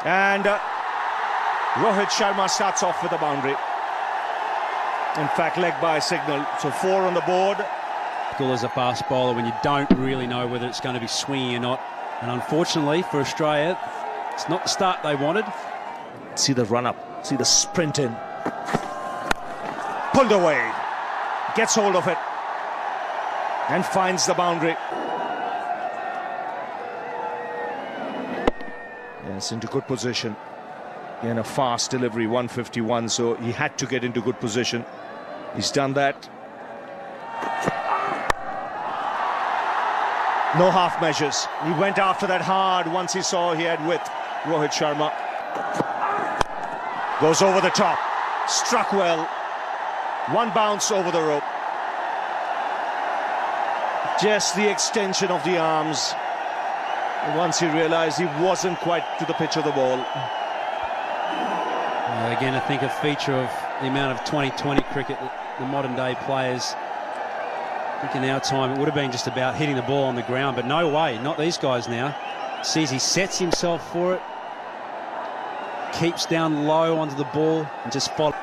And Rohit Sharma starts off with a boundary. In fact, leg by signal. So 4 on the board. As a fast bowler, when you don't really know whether it's going to be swinging or not. And unfortunately for Australia, it's not the start they wanted. See the run up, see the sprint in. Pulled away. Gets hold of it. And finds the boundary. Yes, into good position. In a fast delivery, 151, so he had to get into good position. He's done that. No half measures. He went after that hard once he saw he had width. Rohit Sharma goes over the top. Struck well. One bounce over the rope. Just the extension of the arms. Once he realized he wasn't quite to the pitch of the ball. Again, I think a feature of the amount of 2020 cricket that the modern day players, I think in our time it would have been just about hitting the ball on the ground, but no way, not these guys now. Sees he sets himself for it, keeps down low onto the ball and just follows.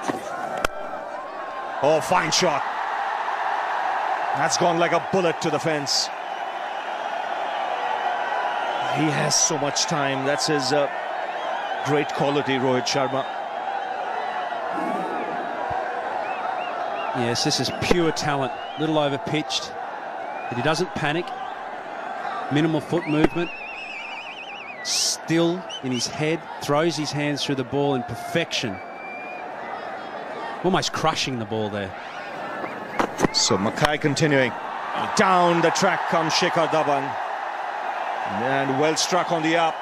Oh, fine shot. That's gone like a bullet to the fence. He has so much time. That's his great quality, Rohit Sharma. Yes, this is pure talent. Little over-pitched, but he doesn't panic. Minimal foot movement. Still in his head, throws his hands through the ball in perfection. Almost crushing the ball there. So Mackay continuing. Down the track comes Dhavan. And well struck on the up.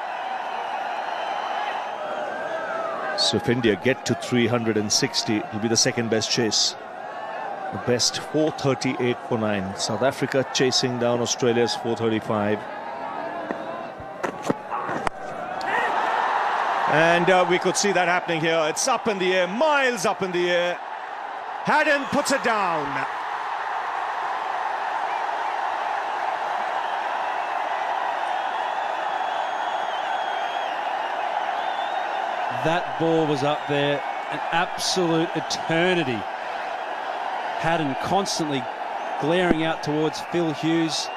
So if India get to 360, it'll be the second best chase. The best 438 for 9. South Africa chasing down Australia's 435. And we could see that happening here. It's up in the air, miles up in the air. Haddon puts it down. That ball was up there, an absolute eternity. Haddon constantly glaring out towards Phil Hughes,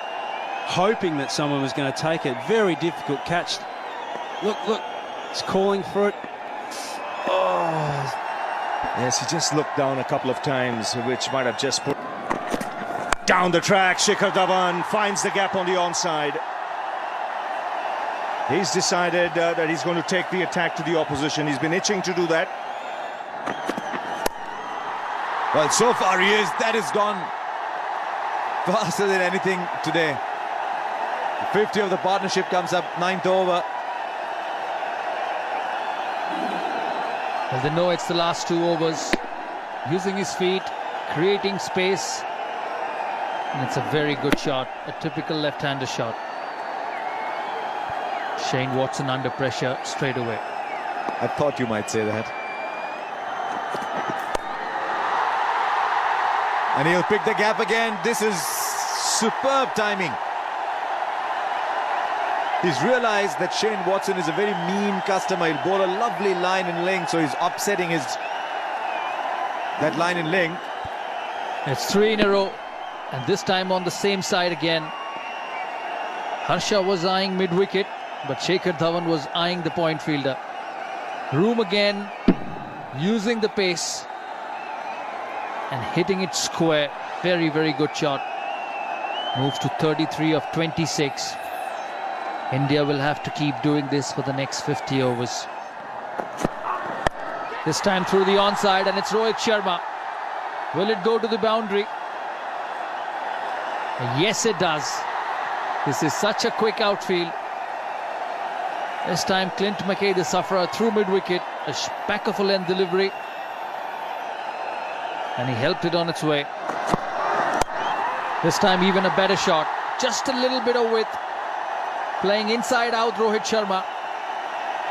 hoping that someone was going to take it. Very difficult catch. Look, he's calling for it. Oh. Yes, he just looked down a couple of times, which might have just put down the track. Dhavan finds the gap on the onside. He's decided that he's going to take the attack to the opposition. He's been itching to do that. Well, so far he is. That has gone faster than anything today. 50 of the partnership comes up, 9th over. Well, they know it's the last 2 overs. Using his feet, creating space. And it's a very good shot, a typical left-hander shot. Shane Watson under pressure straight away. I thought you might say that. And he'll pick the gap again. This is superb timing. He's realized that Shane Watson is a very mean customer. He'll bowl a lovely line and length, so he's upsetting that line and length. It's 3 in a row, and this time on the same side again. Harsha was eyeing mid-wicket, but Shikhar Dhawan was eyeing the point fielder. Room again, using the pace and hitting it square. Very, very good shot. Moves to 33 of 26. India will have to keep doing this for the next 50 overs. This time through the onside, and it's Rohit Sharma. Will it go to the boundary? Yes, it does. This is such a quick outfield. This time Clint McKay, the sufferer, through mid-wicket. A back of a length delivery. And he helped it on its way. This time even a better shot. Just a little bit of width. Playing inside out Rohit Sharma.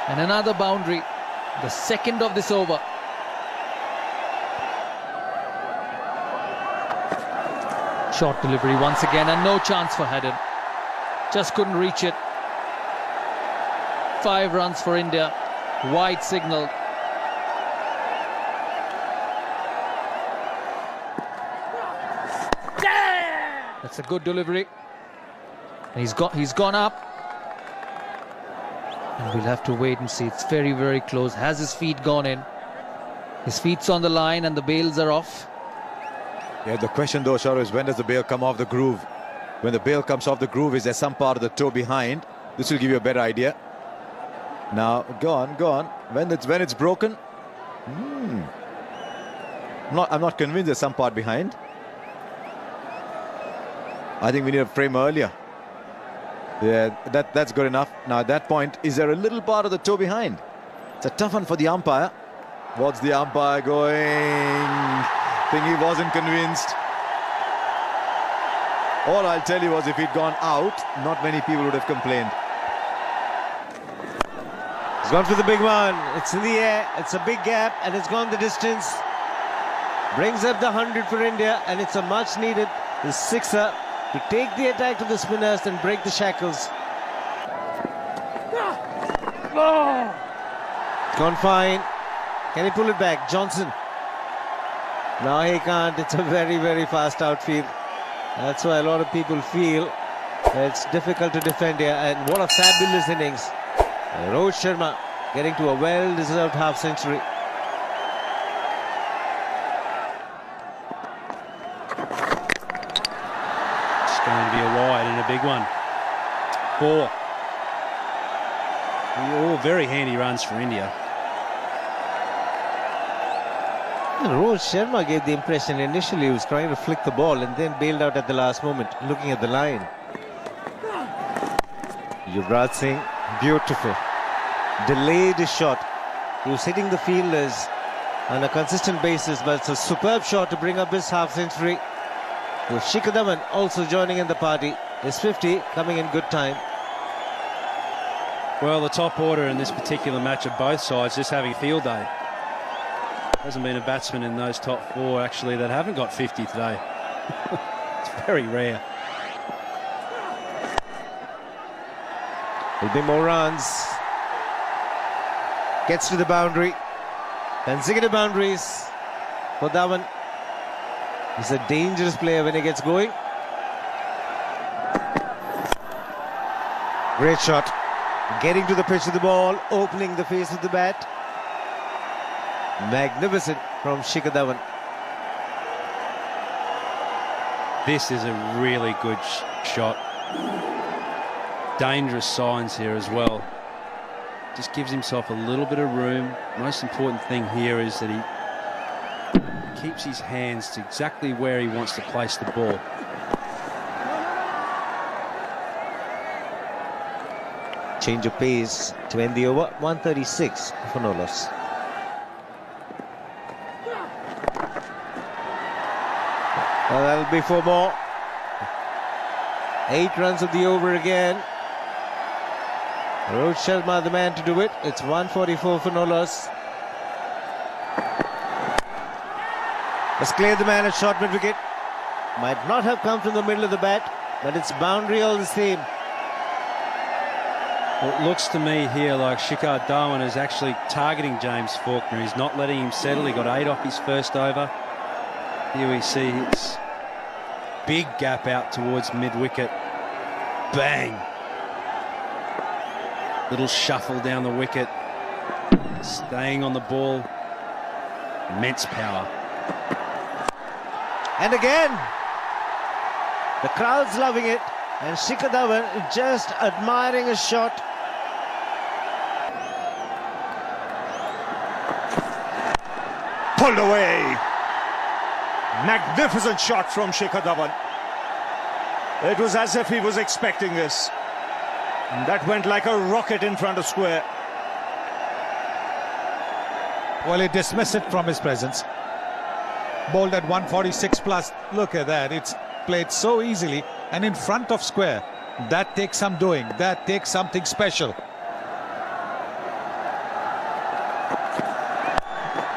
And another boundary. The second of this over. Short delivery once again, and no chance for Haddon. Just couldn't reach it. 5 runs for India. Wide signal. That's a good delivery. And he's gone up. And we'll have to wait and see. It's very, very close. Has his feet gone in? His feet's on the line and the bails are off. Yeah, the question though, Sharo, is when does the bail come off the groove? When the bail comes off the groove, is there some part of the toe behind? This will give you a better idea. Now, go on. When it's broken, I'm not convinced there's some part behind. I think we need a frame earlier. Yeah, that's good enough. Now at that point, is there a little part of the toe behind? It's a tough one for the umpire. What's the umpire going? I think he wasn't convinced. All I'll tell you was if he'd gone out, not many people would have complained. He's gone for the big one. It's in the air. It's a big gap and it's gone the distance. Brings up the 100 for India and it's a much needed sixer to take the attack to the spinners and break the shackles. It's gone fine. Can he pull it back? Johnson. No, he can't. It's a very, very fast outfield. That's why a lot of people feel it's difficult to defend here. And what a fabulous innings. Rohit Sharma getting to a well-deserved half-century. It's going to be a wide and a big one. 4. All very handy runs for India. Rohit Sharma gave the impression initially he was trying to flick the ball and then bailed out at the last moment, looking at the line. Yuvraj Singh, beautiful. Delayed his shot. He was hitting the fielders on a consistent basis, but it's a superb shot to bring up his half-century. Shikhar Dhawan also joining in the party. His 50 coming in good time. Well, the top order in this particular match of both sides just having field day. Hasn't been a batsman in those top 4 actually that haven't got 50 today. It's very rare. There'll be more runs. Gets to the boundary. Consecutive boundaries for Dhawan. He's a dangerous player when he gets going. Great shot. Getting to the pitch of the ball, opening the face of the bat. Magnificent from Shikhar Dhawan. This is a really good shot. Dangerous signs here as well. Just gives himself a little bit of room. Most important thing here is that he keeps his hands to exactly where he wants to place the ball. Change of pace to end the over. 136 for no loss. Well, that'll be 4 more. 8 runs of the over again. Rohit Sharma the man to do it. It's 144 for no loss. Has cleared the man at short mid wicket. Might not have come from the middle of the bat, but it's boundary all the same. Well, it looks to me here like Shikhar Dhawan is actually targeting James Faulkner. He's not letting him settle. He got 8 off his first over. Here we see it's big gap out towards mid-wicket. Bang! Little shuffle down the wicket. Staying on the ball. Immense power. And again, the crowd's loving it. And Shikhar Dhawan just admiring his shot. Pulled away. Magnificent shot from Shikhar Dhawan. It was as if he was expecting this. And that went like a rocket in front of square. Well, he dismissed it from his presence. Bowled at 146 plus. Look at that. It's played so easily and in front of square. That takes some doing. That takes something special.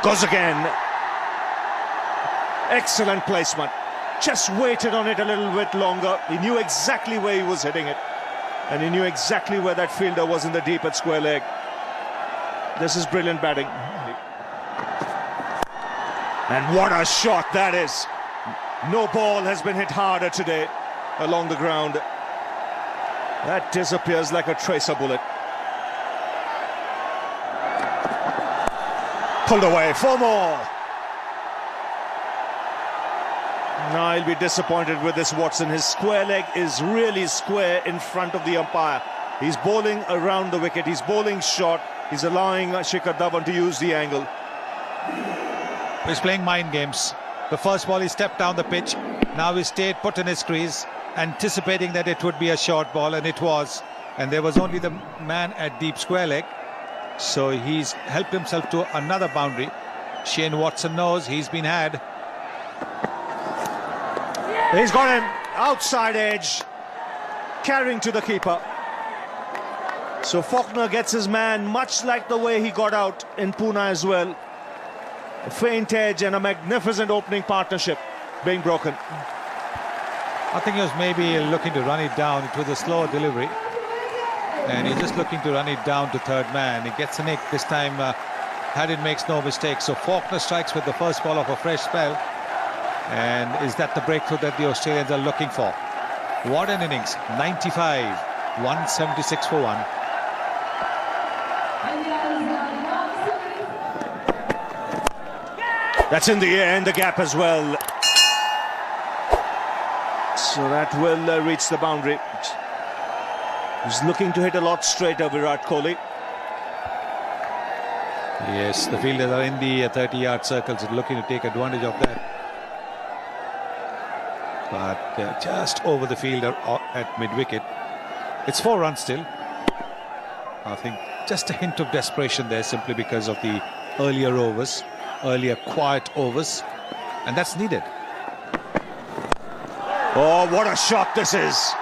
Goes again. Excellent placement. Just waited on it a little bit longer. He knew exactly where he was hitting it. And he knew exactly where that fielder was in the deep at square leg. This is brilliant batting. And what a shot that is. No ball has been hit harder today along the ground. That disappears like a tracer bullet. Pulled away for more. Now he'll be disappointed with this Watson. His square leg is really square in front of the umpire. He's bowling around the wicket. He's bowling short. He's allowing Shikhar Dhawan to use the angle. He's playing mind games. The first ball he stepped down the pitch. Now he stayed put in his crease, anticipating that it would be a short ball, and it was. And there was only the man at deep square leg. So he's helped himself to another boundary. Shane Watson knows he's been had. He's got him outside edge, carrying to the keeper. So Faulkner gets his man, much like the way he got out in Pune as well. A faint edge and a magnificent opening partnership being broken. I think he was maybe looking to run it down. It was a slower delivery. And he's just looking to run it down to third man. He gets a nick this time. Haddon makes no mistake. So Faulkner strikes with the first ball of a fresh spell. And is that the breakthrough that the Australians are looking for? What an innings. 95, 176 for 1. That's in the air, in the gap as well. So that will reach the boundary. He's looking to hit a lot straighter, Virat Kohli. Yes, the fielders are in the 30-yard circles, looking to take advantage of that. But just over the fielder at mid-wicket. It's 4 runs still. I think just a hint of desperation there, simply because of the earlier overs, earlier quiet overs, and that's needed. Oh, what a shot this is.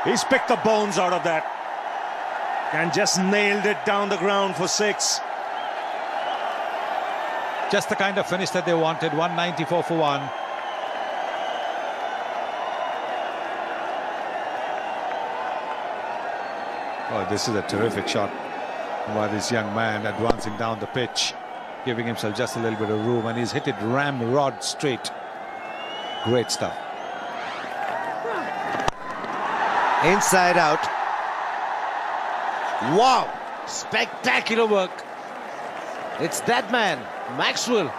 He's picked the bones out of that and just nailed it down the ground for 6. Just the kind of finish that they wanted. 194 for 1. Oh, this is a terrific shot by this young man, advancing down the pitch, giving himself just a little bit of room, and he's hit it ramrod straight. Great stuff. Inside out. Wow, spectacular work. It's that man, Maxwell.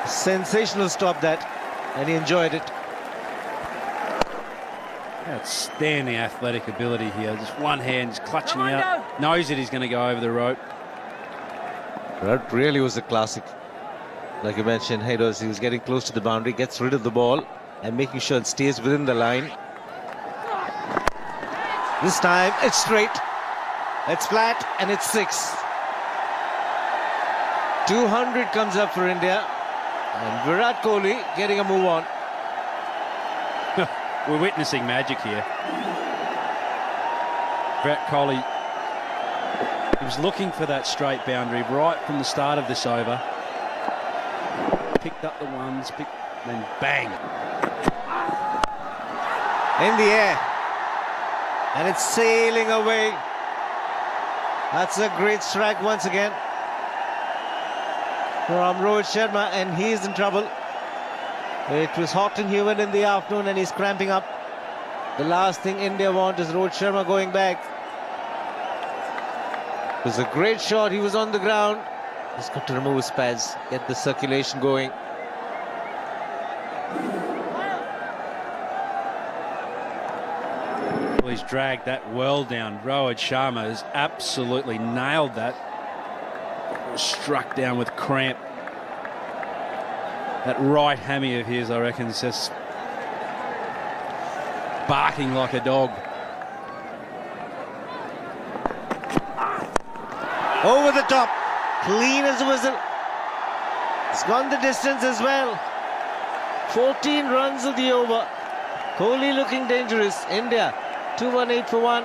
Sensational stop that, and he enjoyed it. Outstanding athletic ability here. Just one hand, just clutching out. Knows that he's going to go over the rope. That really was a classic. Like you mentioned, he was getting close to the boundary, gets rid of the ball and making sure it stays within the line. This time it's straight, it's flat, and it's 6. 200 comes up for India, and Virat Kohli getting a move on. We're witnessing magic here. Virat Kohli, he was looking for that straight boundary right from the start of this over. Picked up the ones, then bang. In the air, and it's sailing away. That's a great strike once again from Rohit Sharma, and he's in trouble. It was hot and humid in the afternoon, and he's cramping up. The last thing India want is Rohit Sharma going back. It was a great shot. He was on the ground. He's got to remove his pads, get the circulation going. Well, he's dragged that well down. Rohit Sharma has absolutely nailed that. Struck down with cramp. That right hammy of his, I reckon, is just barking like a dog. Over the top, clean as a whistle. It's gone the distance as well. 14 runs of the over. Kohli looking dangerous. India 218 for 1.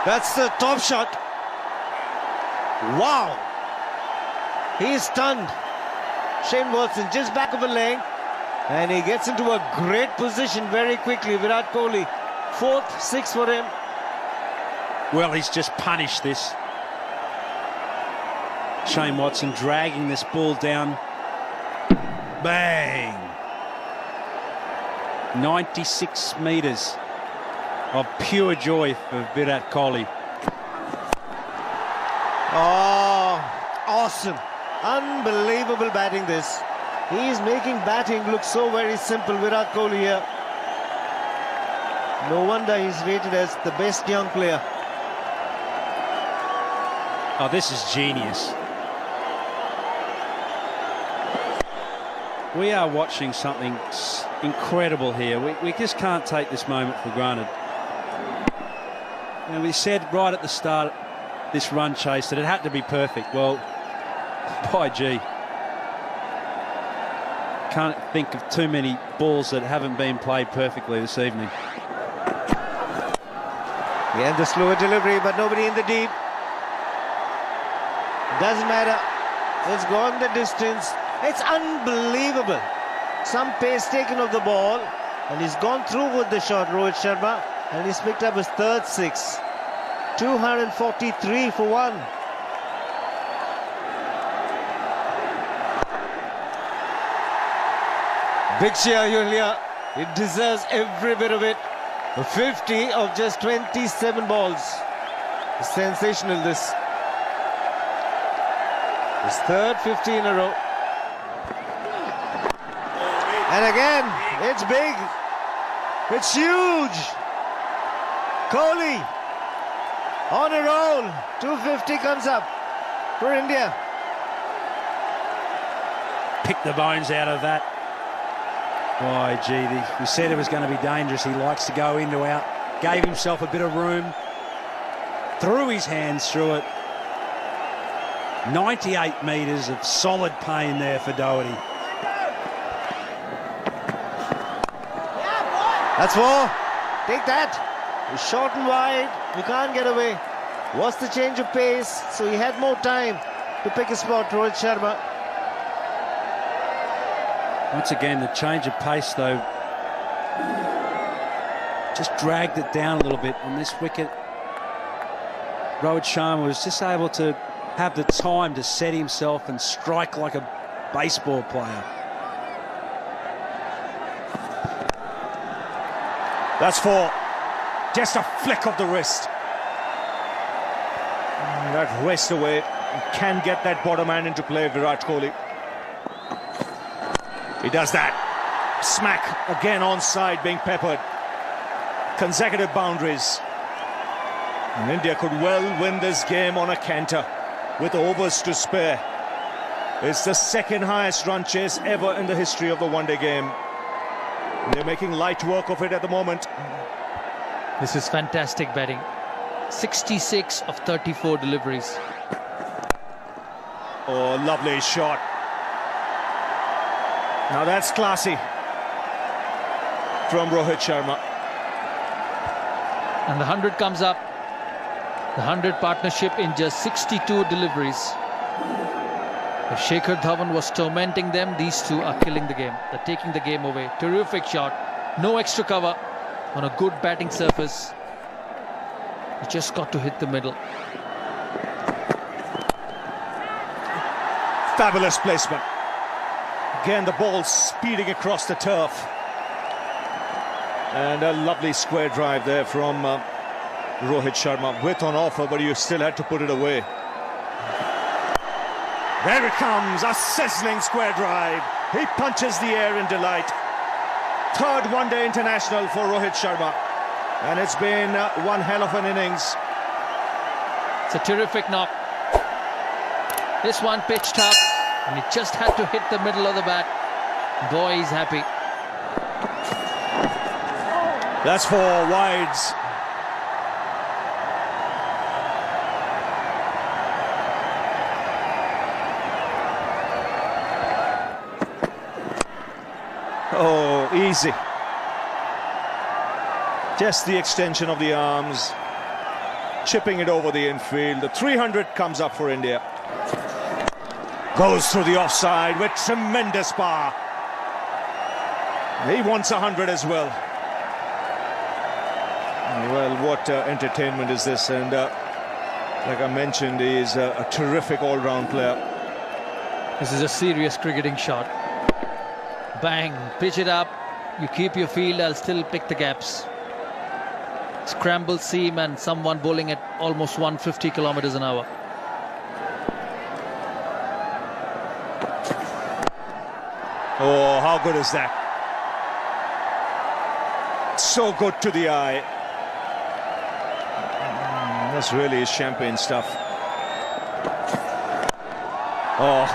That's the top shot. Wow. He's stunned. Shane Watson just back of a leg. And he gets into a great position very quickly. Virat Kohli, 4th, 6 for him. Well, he's just punished this. Shane Watson dragging this ball down. Bang! 96 metres of pure joy for Virat Kohli. Oh, awesome. Unbelievable batting this. He's making batting look so very simple, Virat Kohli here. No wonder he's rated as the best young player. Oh, this is genius. We are watching something incredible here. We just can't take this moment for granted. You know, we said right at the start of this run chase that it had to be perfect. Well, by gee. Can't think of too many balls that haven't been played perfectly this evening. Yeah, the slower delivery, but nobody in the deep. Doesn't matter. It's gone the distance. It's unbelievable. Some pace taken of the ball, and he's gone through with the shot, Rohit Sharma, and he's picked up his 3rd 6. 243 for 1. Big cheer, Yulia. It deserves every bit of it. 50 of just 27 balls. Sensational, this. His 3rd 50 in a row. And again, it's big. It's huge. Kohli on a roll. 250 comes up for India. Pick the bones out of that. Why, gee, we said it was going to be dangerous. He likes to go into out. Gave himself a bit of room. Threw his hands through it. 98 metres of solid pain there for Doherty. That's 4. Take that. He's short and wide. You can't get away. What's the change of pace? So he had more time to pick a spot, Rohit Sharma. Once again, the change of pace, though, just dragged it down a little bit on this wicket. Rohit Sharma was just able to have the time to set himself and strike like a baseball player. That's 4. Just a flick of the wrist. That wrist away. Can get that bottom hand into play, Virat Kohli. He does that. Smack again onside, being peppered. Consecutive boundaries. And India could well win this game on a canter with overs to spare. It's the 2nd highest run chase ever in the history of the one-day game. They're making light work of it at the moment. This is fantastic batting. 66 of 34 deliveries. Oh, lovely shot. Now that's classy from Rohit Sharma. And the 100 comes up. The 100 partnership in just 62 deliveries. If Shikhar Dhawan was tormenting them, these two are killing the game. They're taking the game away. Terrific shot. No extra cover on a good batting surface. He just got to hit the middle. Fabulous placement. Again, the ball speeding across the turf. And a lovely square drive there from Rohit Sharma. Width on offer, but you still had to put it away. There it comes, a sizzling square drive. He punches the air in delight. 3rd one-day international for Rohit Sharma. And it's been one hell of an innings. It's a terrific knock. This one pitched up, and he just had to hit the middle of the bat. Boy, he's happy. That's 4 wides. Oh, easy. Just the extension of the arms, chipping it over the infield. The 300 comes up for India. Goes through the offside with tremendous power. He wants 100 as well. Well, what entertainment is this? And like I mentioned, he is a terrific all-round player. This is a serious cricketing shot. Bang, pitch it up. You keep your field, I'll still pick the gaps. Scramble seam and someone bowling at almost 150 kilometers an hour. Oh, how good is that? So good to the eye. That's really champagne stuff. Oh,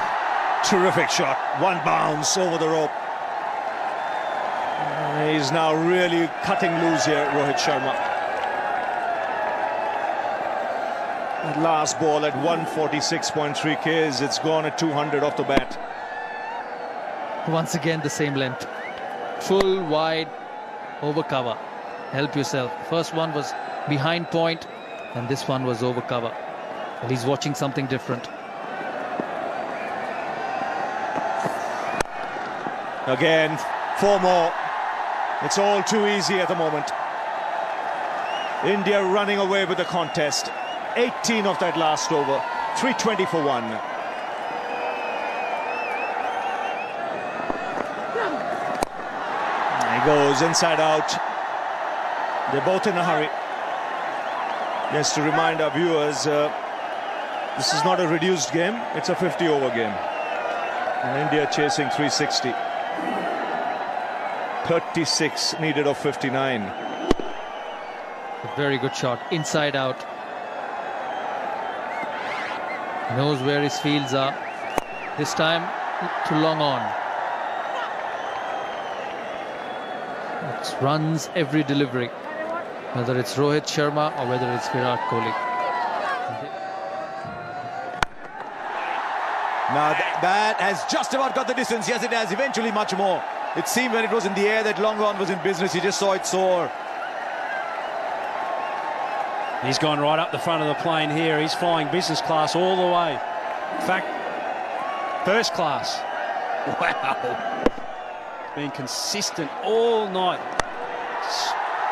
terrific shot. One bounce over the rope. He's now really cutting loose here, Rohit Sharma. That last ball at 146.3 Ks, it's gone at 200 off the bat. Once again, the same length. Full, wide, over cover. Help yourself. First one was behind point, and this one was over cover. Well, he's watching something different. Again, 4 more. It's all too easy at the moment. India running away with the contest. 18 of that last over. 320 for 1. He goes inside out. They're both in a hurry. Just to remind our viewers, this is not a reduced game, it's a 50-over game. And India chasing 360. 36 needed of 59. A very good shot, inside out. Knows where his fields are. This time, too long on. It runs every delivery, whether it's Rohit Sharma or whether it's Virat Kohli. Now that has just about got the distance. Yes, it has. Eventually much more. It seemed when it was in the air that long on was in business. He just saw it soar. He's gone right up the front of the plane here. He's flying business class all the way. In fact, first class. Wow. Been consistent all night.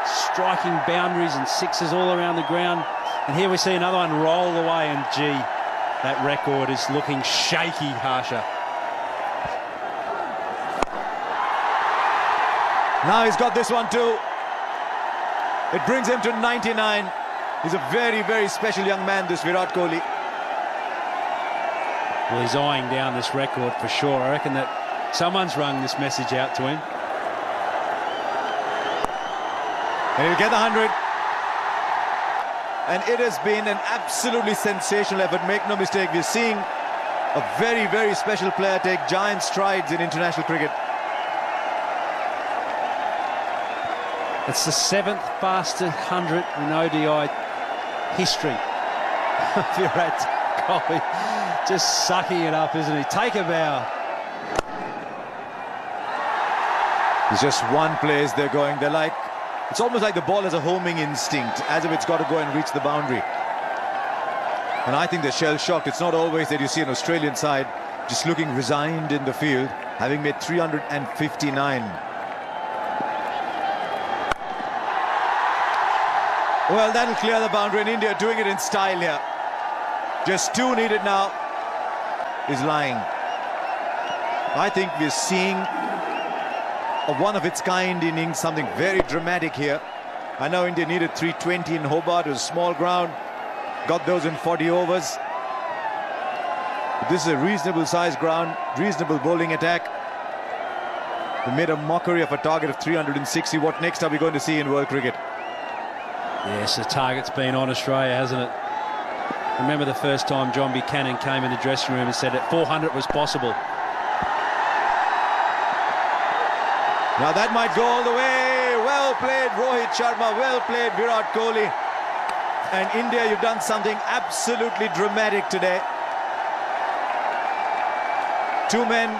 Striking boundaries and sixes all around the ground. And here we see another one roll away, and gee, that record is looking shaky, Harsha. Now he's got this one too. It brings him to 99. He's a very, very special young man, this Virat Kohli. Well, he's eyeing down this record for sure. I reckon that someone's rung this message out to him. And he'll get the 100. And it has been an absolutely sensational effort. Make no mistake, we're seeing a very, very special player take giant strides in international cricket. It's the 7th fastest 100 in ODI history. Virat Kohli just sucking it up, isn't he? Take a bow. It's just one place they're going. They're like, it's almost like the ball has a homing instinct, as if it's got to go and reach the boundary. And I think they're shell-shocked. It's not always that you see an Australian side just looking resigned in the field, having made 359. Well, that'll clear the boundary, and India doing it in style here. Just 2 needed now. Is lying. I think we're seeing a one-of-its-kind innings, something very dramatic here. I know India needed 320 in Hobart. It was small ground. Got those in 40 overs. But this is a reasonable-sized ground, reasonable bowling attack. They made a mockery of a target of 360. What next are we going to see in world cricket? Yes, the target's been on Australia, hasn't it? Remember the first time John Buchanan came in the dressing room and said that 400 was possible. Now that might go all the way. Well played, Rohit Sharma. Well played, Virat Kohli. And India, you've done something absolutely dramatic today. 2 men